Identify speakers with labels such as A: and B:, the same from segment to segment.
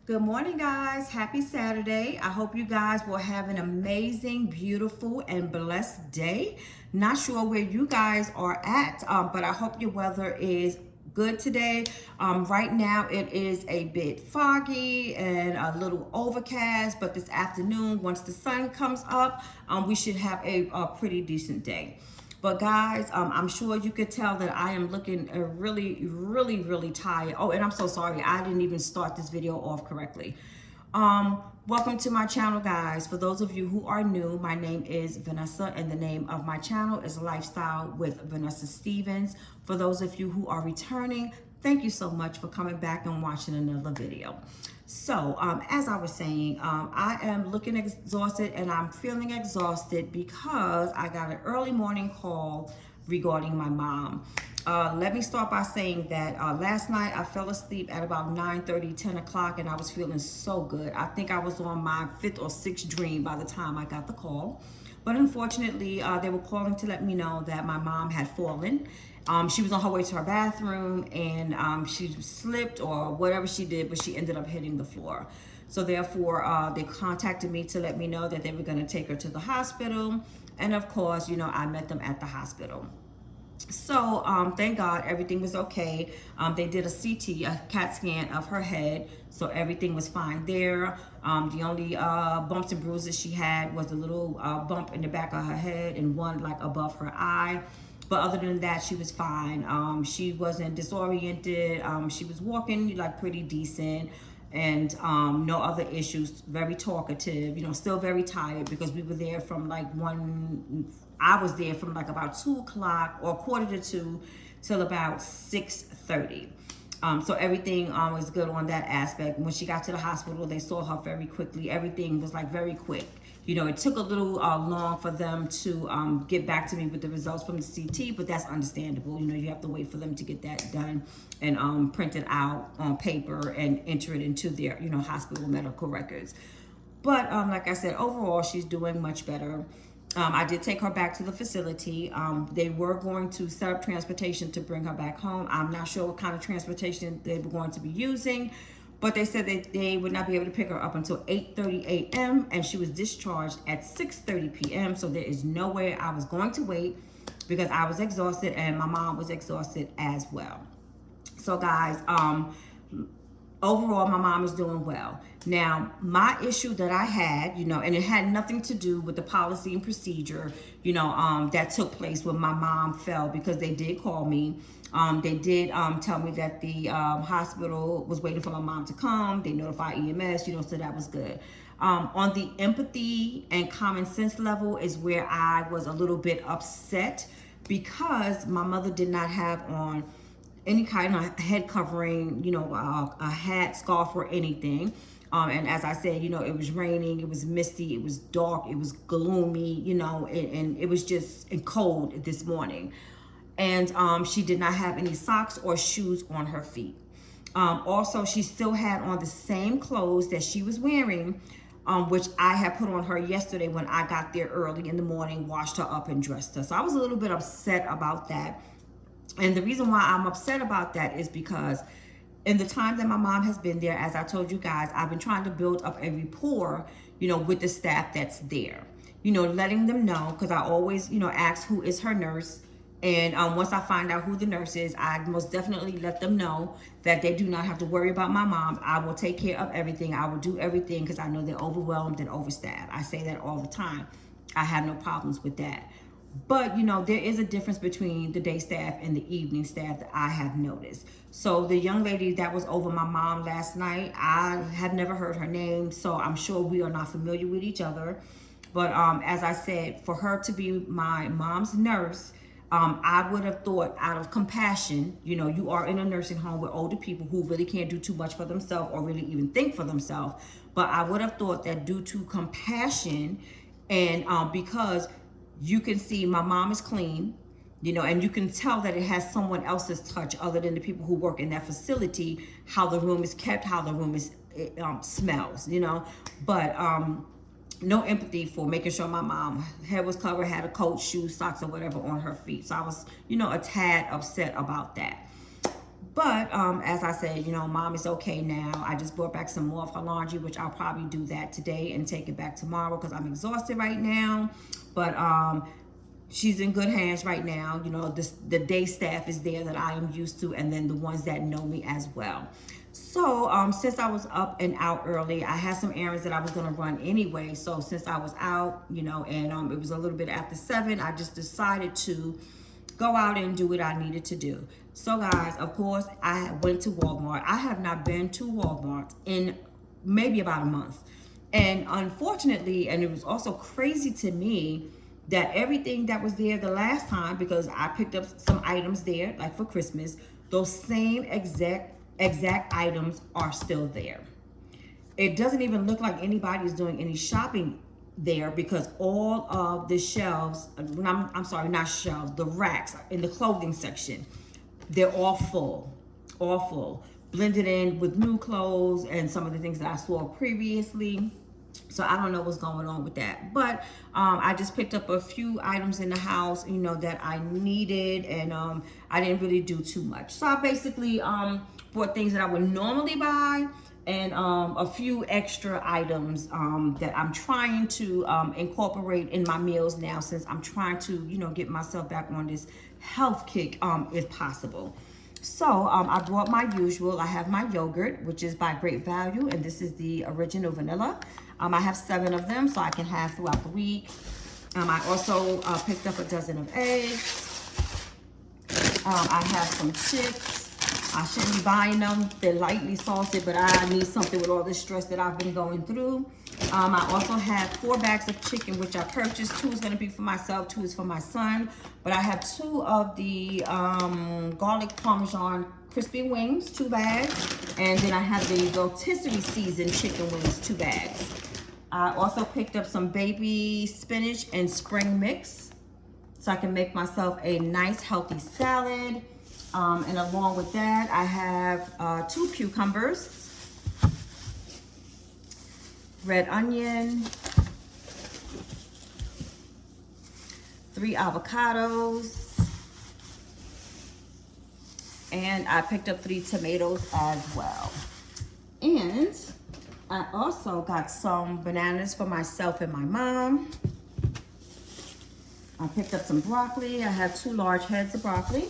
A: Good morning, guys. Happy Saturday. I hope you guys will have an amazing, beautiful, and blessed day. Not sure where you guys are at, but I hope your weather is good today. Right now, it is a bit foggy and a little overcast, but this afternoon, once the sun comes up, we should have a pretty decent day. But guys, I'm sure you could tell that I am looking really tired. Oh, and I'm so sorry. I didn't even start this video off correctly. Welcome to my channel, guys. For those of you who are new, my name is Vanessa, and the name of my channel is Lifestyle with Vanessa Stevens. For those of you who are returning, thank you so much for coming back and watching another video. So, as I was saying, I am looking exhausted, and I'm feeling exhausted because I got an early morning call regarding my mom. Let me start by saying that last night I fell asleep at about 9:30, 10 o'clock, and I was feeling so good. I think I was on my fifth or sixth dream by the time I got the call. But unfortunately, they were calling to let me know that my mom had fallen. She was on her way to her bathroom, and she slipped or whatever she did, but she ended up hitting the floor. So therefore, they contacted me to let me know that they were going to take her to the hospital. And of course, I met them at the hospital. So thank God everything was okay. They did a CT, a CAT scan of her head, so everything was fine there. The only bumps and bruises she had was a little bump in the back of her head and one like above her eye. But other than that, she was fine. She wasn't disoriented. She was walking like pretty decent, and no other issues. Very talkative, still very tired because we were there from like I was there from like about 2 o'clock or quarter to 2 till about 6:30. So everything was good on that aspect. When she got to the hospital, they saw her very quickly. Everything was like very quick. It took a little long for them to get back to me with the results from the CT, but that's understandable. You have to wait for them to get that done and print it out on paper and enter it into their, hospital medical records. But like I said, overall, she's doing much better. I did take her back to the facility. They were going to set up transportation to bring her back home. I'm not sure what kind of transportation they were going to be using, but they said that they would not be able to pick her up until 8:30 a.m. and she was discharged at 6:30 p.m. So there is no way I was going to wait because I was exhausted and my mom was exhausted as well. So guys, overall, my mom is doing well. Now, my issue that I had, and it had nothing to do with the policy and procedure, that took place when my mom fell, because they did call me. They did tell me that the hospital was waiting for my mom to come. They notified EMS, so that was good. On the empathy and common sense level is where I was a little bit upset because my mother did not have on any kind of head covering, a hat, scarf, or anything. And as I said, it was raining, it was misty, it was dark, it was gloomy, and it was just cold this morning. And she did not have any socks or shoes on her feet. Also, she still had on the same clothes that she was wearing, which I had put on her yesterday when I got there early in the morning, washed her up and dressed her. So I was a little bit upset about that. And the reason why I'm upset about that is because in the time that my mom has been there, as I told you guys, I've been trying to build up a rapport, with the staff that's there. Letting them know, because I always, ask who is her nurse. And once I find out who the nurse is, I most definitely let them know that they do not have to worry about my mom. I will take care of everything. I will do everything because I know they're overwhelmed and overstaffed. I say that all the time. I have no problems with that. But, there is a difference between the day staff and the evening staff that I have noticed. So the young lady that was over my mom last night, I have never heard her name, so I'm sure we are not familiar with each other. But as I said, for her to be my mom's nurse, I would have thought out of compassion, you are in a nursing home with older people who really can't do too much for themselves or really even think for themselves. But I would have thought that due to compassion and because you can see my mom is clean, and you can tell that it has someone else's touch other than the people who work in that facility, how the room is kept, how the room is smells, but no empathy for making sure my mom head was covered, had a coat, shoes, socks, or whatever on her feet. So I was, a tad upset about that. But as I said, you know, mom is okay now. I just brought back some more of her laundry, which I'll probably do that today and take it back tomorrow because I'm exhausted right now. But she's in good hands right now. You know, the day staff is there that I am used to, and then the ones that know me as well. So since I was up and out early, I had some errands that I was going to run anyway. So since I was out, you know, and it was a little bit after 7, I just decided to go out and do what I needed to do. So guys, of course, I went to Walmart. I have not been to Walmart in maybe about a month. And unfortunately, and it was also crazy to me that everything that was there the last time, because I picked up some items there, like for Christmas, those same exact items are still there. It doesn't even look like anybody is doing any shopping there because all of the shelves, I'm sorry, not shelves, the racks in the clothing section, they're all full, blended in with new clothes and some of the things that I saw previously. So I don't know what's going on with that. But I just picked up a few items in the house, you know, that I needed, and I didn't really do too much. So I basically bought things that I would normally buy, and a few extra items that I'm trying to incorporate in my meals now, since I'm trying to, you know, get myself back on this health kick if possible. So I brought my usual. I have my yogurt, which is by Great Value, and this is the original vanilla. I have 7 of them, so I can have throughout the week. I also picked up a dozen of eggs. I have some chips. I shouldn't be buying them. They're lightly salted, but I need something with all this stress that I've been going through. I also have 4 bags of chicken, which I purchased. 2 is going to be for myself, 2 is for my son. But I have 2 of the garlic parmesan crispy wings, 2 bags. And then I have the rotisserie seasoned chicken wings, 2 bags. I also picked up some baby spinach and spring mix, so I can make myself a nice healthy salad. And along with that, I have 2 cucumbers, red onion, 3 avocados, and I picked up 3 tomatoes as well. And I also got some bananas for myself and my mom. I picked up some broccoli. I have 2 large heads of broccoli.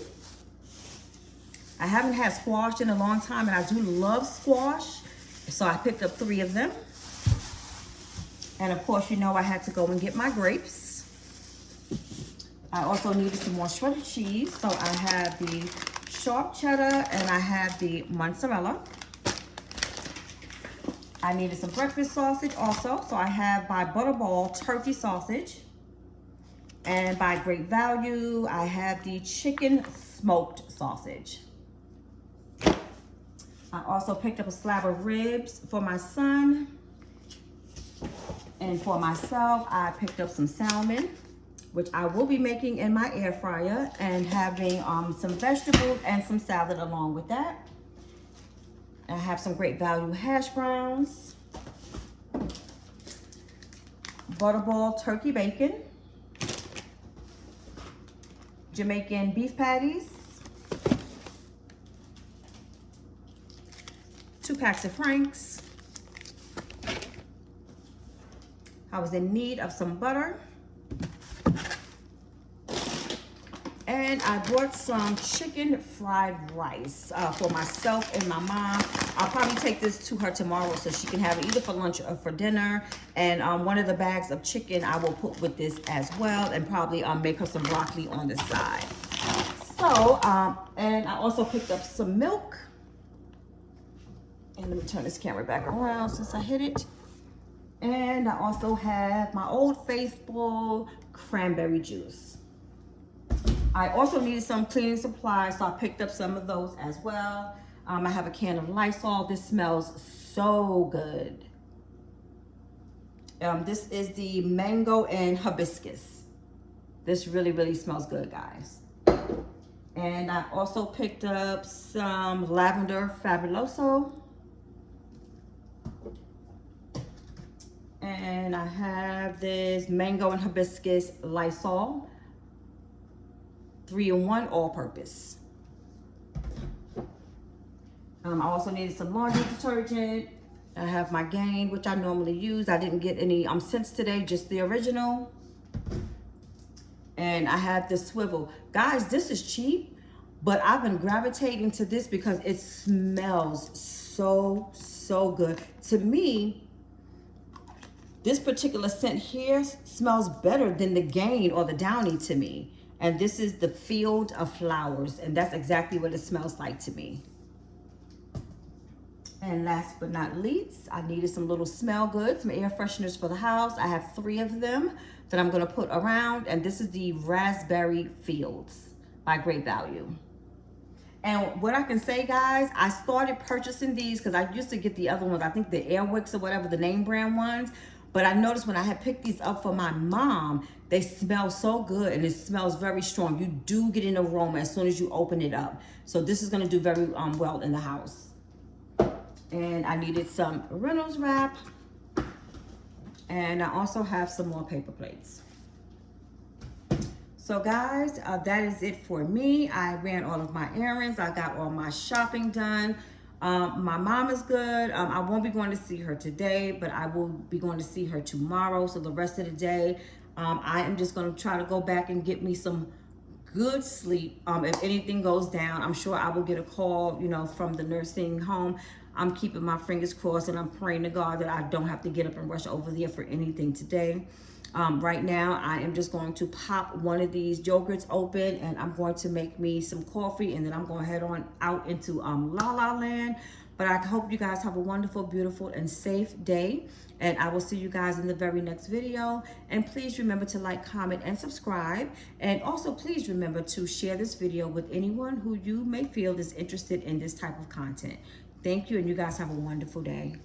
A: I haven't had squash in a long time, and I do love squash, so I picked up 3 of them. And of course, you know, I had to go and get my grapes. I also needed some more shredded cheese, so I have the sharp cheddar and I have the mozzarella. I needed some breakfast sausage also, so I have by Butterball turkey sausage. And by Great Value, I have the chicken smoked sausage. I also picked up a slab of ribs for my son. And for myself, I picked up some salmon, which I will be making in my air fryer, and having some vegetables and some salad along with that. I have some Great Value hash browns, Butterball turkey bacon, Jamaican beef patties, 2 packs of Franks. I was in need of some butter. And I bought some chicken fried rice for myself and my mom. I'll probably take this to her tomorrow so she can have it either for lunch or for dinner. And one of the bags of chicken I will put with this as well, and probably make her some broccoli on the side. So, and I also picked up some milk. And let me turn this camera back around since I hit it. And I also have my Old Faithful cranberry juice. I also needed some cleaning supplies, so I picked up some of those as well. I have a can of Lysol. This smells so good. This is the mango and hibiscus. This really, really smells good, guys. And I also picked up some lavender fabuloso. And I have this mango and hibiscus Lysol 3-in-1 all-purpose. I also needed some laundry detergent. I have my Gain, which I normally use. I didn't get any scents today, just the original. And I have this swivel. Guys, this is cheap, but I've been gravitating to this because it smells so good. To me, this particular scent here smells better than the Gain or the Downy to me. And this is the Field of Flowers, and that's exactly what it smells like to me. And last but not least, I needed some little smell goods, some air fresheners for the house. I have 3 of them that I'm gonna put around, and this is the Raspberry Fields by Great Value. And what I can say, guys, I started purchasing these because I used to get the other ones, I think the Airwicks or whatever, the name brand ones. But I noticed when I had picked these up for my mom, they smell so good and it smells very strong. You do get an aroma as soon as you open it up. So this is gonna do very well in the house. And I needed some Reynolds wrap. And I also have some more paper plates. So guys, that is it for me. I ran all of my errands. I got all my shopping done. My mom is good. I won't be going to see her today, but I will be going to see her tomorrow. So the rest of the day, I am just going to try to go back and get me some good sleep. If anything goes down, I'm sure I will get a call, you know, from the nursing home. I'm keeping my fingers crossed and I'm praying to God that I don't have to get up and rush over there for anything today. Right now, I am just going to pop one of these yogurts open and I'm going to make me some coffee and then I'm going to head on out into La La Land. But I hope you guys have a wonderful, beautiful, and safe day. And I will see you guys in the very next video. And please remember to like, comment, and subscribe. And also, please remember to share this video with anyone who you may feel is interested in this type of content. Thank you, and you guys have a wonderful day.